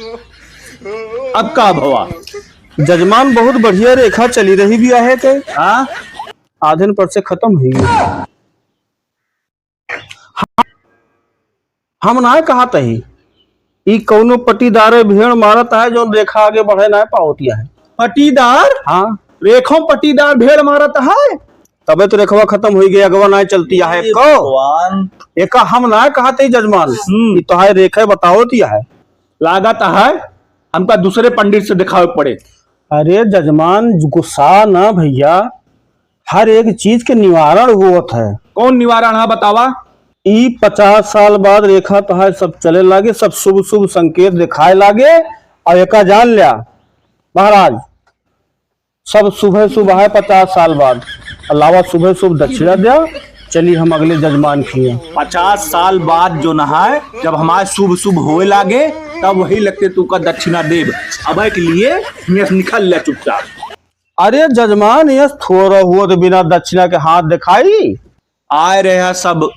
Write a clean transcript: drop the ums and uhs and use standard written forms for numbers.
अब का भवा जजमान बहुत बढ़िया रेखा चली रही भी है के हाँ आधे पर से खत्म हुई। हम ना कहा तही ई कौनो पटीदार भेड़ मारत है जो रेखा आगे बढ़े ना पावतिया है। पटीदार हाँ रेखों पटीदार भेड़ मारत है। तबे तो रेखवा खत्म हुई गई अगवा ना चलती है को भगवान एका हम ना कहा थे जजमान ई तो है रेखा बताओ दिया है। लागत है हमका दूसरे पंडित से दिखावे पड़े। अरे जजमान गुस्सा ना भैया, हर एक चीज के निवारण हुआ है। कौन निवारण है बतावा। ई 50 साल बाद रेखा तो है सब चले लागे, सब शुभ शुभ संकेत दिखाए लागे और एका जान लिया महाराज सब सुबह सुबह है 50 साल बाद अलावा सुबह सुबह दक्षिणा दिया। चलिए हम अगले जजमान किए 50 साल बाद जो नहाए जब हमारे शुभ शुभ होए लागे तब वही लगते तू का दक्षिणा देव। अब के लिए निकल ले चुपचाप। अरे जजमान ये थोड़ा हुआ तो बिना दक्षिणा के हाथ दिखाई आए रहे सब